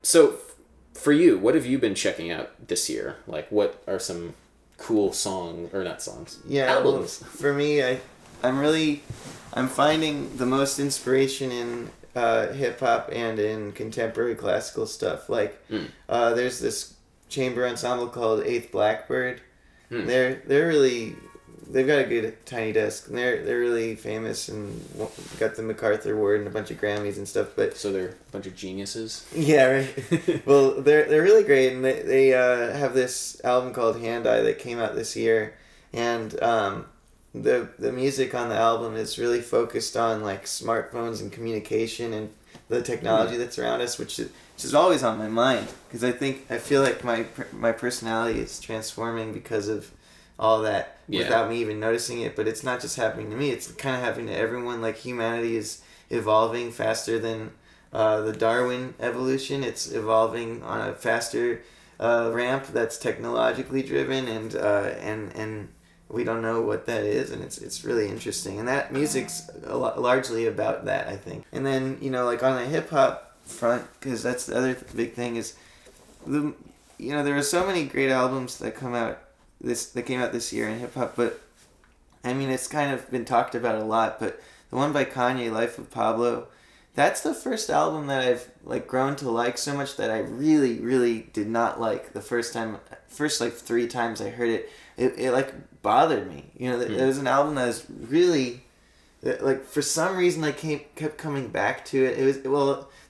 So, for you, what have you been checking out this year? Like, what are some cool songs, or not songs, Yeah, well, albums? for me, I'm finding the most inspiration in hip hop and in contemporary classical stuff. Like, Mm. there's this chamber ensemble called Eighth Blackbird. Mm. They're really they've got a good tiny desk. And they're really famous and got the MacArthur Award and a bunch of Grammys and stuff. But So they're a bunch of geniuses. yeah, right. Well, they're really great, and they have this album called Hand Eye that came out this year, and the music on the album is really focused on like smartphones and communication and the technology that's around us, which is always on my mind because I feel like my personality is transforming because of all that without me even noticing it. But it's not just happening to me; it's kind of happening to everyone. Like humanity is evolving faster than the Darwin evolution. It's evolving on a faster ramp that's technologically driven, and we don't know what that is, and it's really interesting. And that music's largely about that, I think. And then like on the hip hop front, because that's the other big thing is there are so many great albums that came out this year in hip hop, but I mean it's kind of been talked about a lot. But the one by Kanye, Life of Pablo. That's the first album that I've like grown to like so much that I really, really did not like the first like 3 times I heard it. It like bothered me. It was an album that was really, like for some reason I kept coming back to it.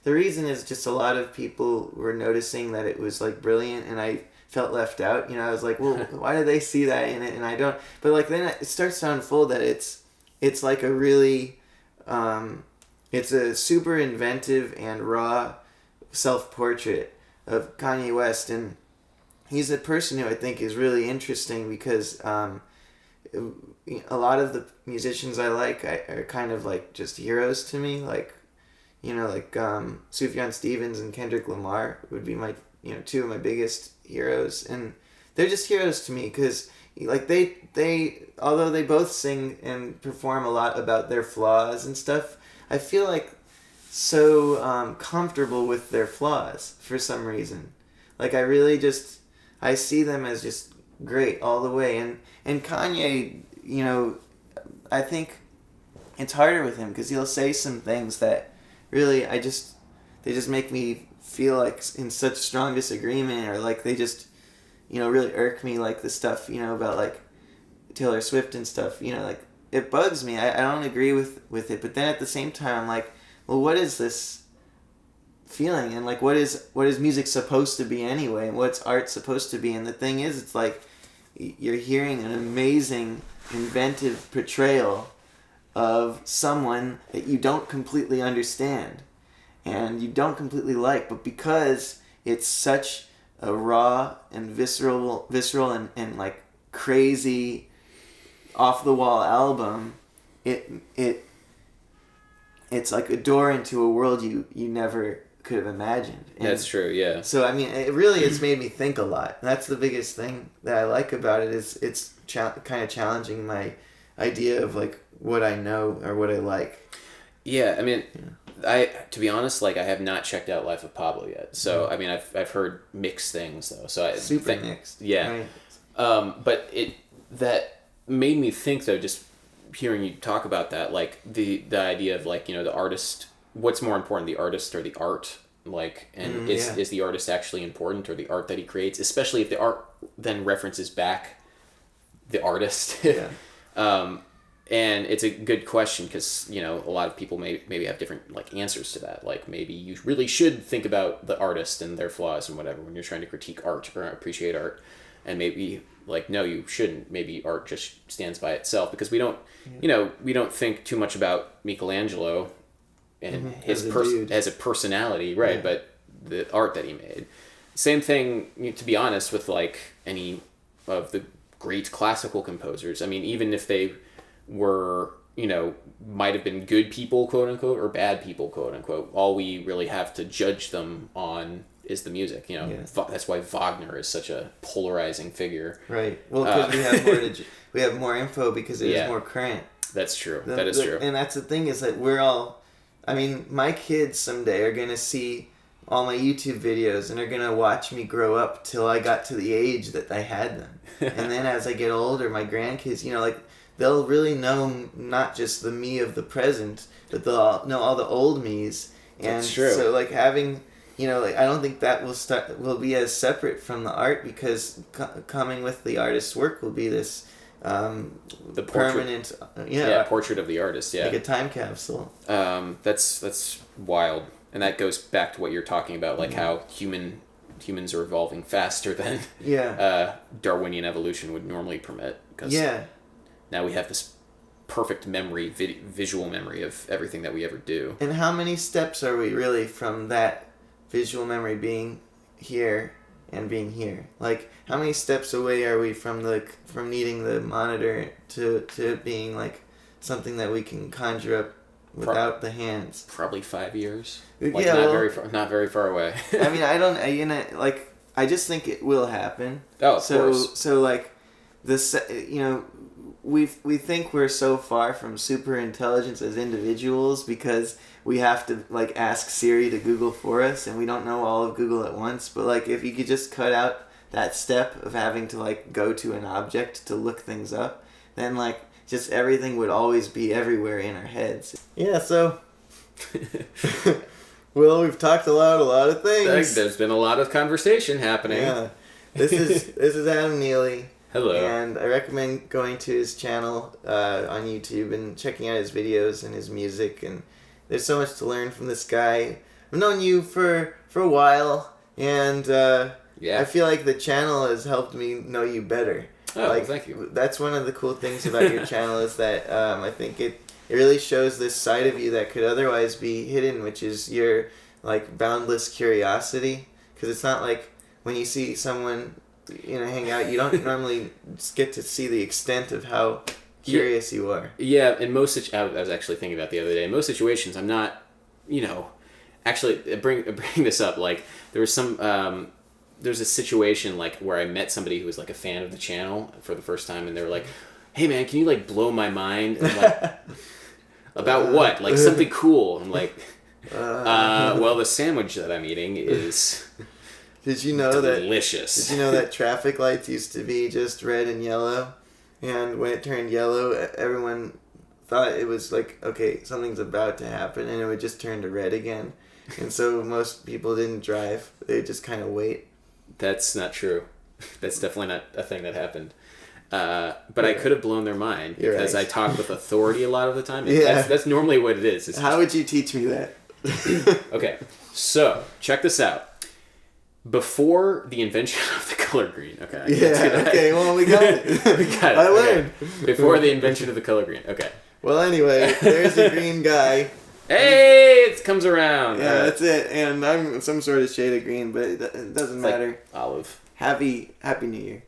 The reason is just a lot of people were noticing that it was like brilliant, and I felt left out. I was like, well, why did they see that in it and I don't? But like then it starts to unfold that it's like a really. It's a super inventive and raw self-portrait of Kanye West, and he's a person who I think is really interesting because a lot of the musicians I like are kind of like just heroes to me, like Sufjan Stevens and Kendrick Lamar would be my 2 of my biggest heroes, and they're just heroes to me because like they although they both sing and perform a lot about their flaws and stuff, I feel like so comfortable with their flaws for some reason. Like I see them as just great all the way. And Kanye, I think it's harder with him because he'll say some things that really they just make me feel like in such strong disagreement, or like they just really irk me, like the stuff about like Taylor Swift and stuff. Like it bugs me. I don't agree with it, but then at the same time I'm like, well, what is this feeling, and like what is music supposed to be anyway, and what's art supposed to be? And the thing is, it's like you're hearing an amazing inventive portrayal of someone that you don't completely understand and you don't completely like, but because it's such a raw and visceral and like crazy off the wall album, it's like a door into a world you never could have imagined. And That's true, yeah. so I mean, it's made me think a lot. That's the biggest thing that I like about it is it's kind of challenging my idea of like what I know or what I like. Yeah, I mean, to be honest, like I have not checked out Life of Pablo yet. So I mean, I've heard mixed things though. So Super mixed. Yeah, right. But that made me think though, just hearing you talk about that, like the idea of like the artist. What's more important, the artist or the art? Like, and is the artist actually important, or the art that he creates? Especially if the art then references back the artist. Yeah. And it's a good question because a lot of people maybe have different like answers to that. Like maybe you really should think about the artist and their flaws and whatever when you're trying to critique art or appreciate art, and maybe like no, you shouldn't. Maybe art just stands by itself because we don't we don't think too much about Michelangelo and his as a personality, right? Yeah. But the art that he made. Same thing, to be honest, with like any of the great classical composers. I mean, even if they were, might have been good people, quote unquote, or bad people, quote unquote, all we really have to judge them on is the music. That's why Wagner is such a polarizing figure. Right. Well, because we have more info because it is more current. That's true. That is true. And that's the thing is that we're all, I mean, my kids someday are gonna see all my YouTube videos and are gonna watch me grow up till I got to the age that I had them. And then as I get older, my grandkids, like, they'll really know not just the me of the present, but they'll know all the old me's. And That's true. so, like, having, like, I don't think that will be as separate from the art, because coming with the artist's work will be this the permanent, portrait of the artist, like a time capsule. That's wild. And that goes back to what you're talking about, like how humans are evolving faster than Darwinian evolution would normally permit. Because now we have this perfect memory, visual memory of everything that we ever do. And how many steps are we really from that visual memory being here and being here? Like, how many steps away are we from needing the monitor to being like something that we can conjure up without the hands? Probably 5 years. Like, not very far away. I mean, I just think it will happen. Oh, of course. So like, we think we're so far from super intelligence as individuals because we have to, like, ask Siri to Google for us, and we don't know all of Google at once. But, like, if you could just cut out that step of having to, like, go to an object to look things up, then, like, just everything would always be everywhere in our heads. Yeah, so well, we've talked a lot of things. There's been a lot of conversation happening. Yeah. This is Adam Neely. Hello. And I recommend going to his channel on YouTube and checking out his videos and his music. And there's so much to learn from this guy. I've known you for a while, and I feel like the channel has helped me know you better. Oh, like, thank you. That's one of the cool things about your channel, is that I think it really shows this side of you that could otherwise be hidden, which is your, like, boundless curiosity. Because it's not like when you see someone hang out, you don't normally get to see the extent of how curious you are. Yeah, in most I was actually thinking about the other day. In most situations, I'm not, actually bring this up. Like, there was there's a situation, like, where I met somebody who was, like, a fan of the channel for the first time, and they were like, "Hey man, can you, like, blow my mind?" And I'm like, about what? Like, something cool. I'm like, well, the sandwich that I'm eating is Did you know delicious. Did you know that traffic lights used to be just red and yellow? And when it turned yellow, everyone thought it was like, okay, something's about to happen, and it would just turn to red again. And so most people didn't drive. They just kind of wait. That's not true. That's definitely not a thing that happened. But I could have blown their mind because I talk with authority a lot of the time. That's normally what it is. How would you teach me that? Okay, so check this out. Before the invention of the color green, okay. Okay, well, we got it. We got it. I learned. Okay. Before the invention of the color green, okay. Well, anyway, there's a green guy. Hey, it comes around. Yeah, that's it. And I'm some sort of shade of green, but it doesn't matter. Like olive. Happy New Year.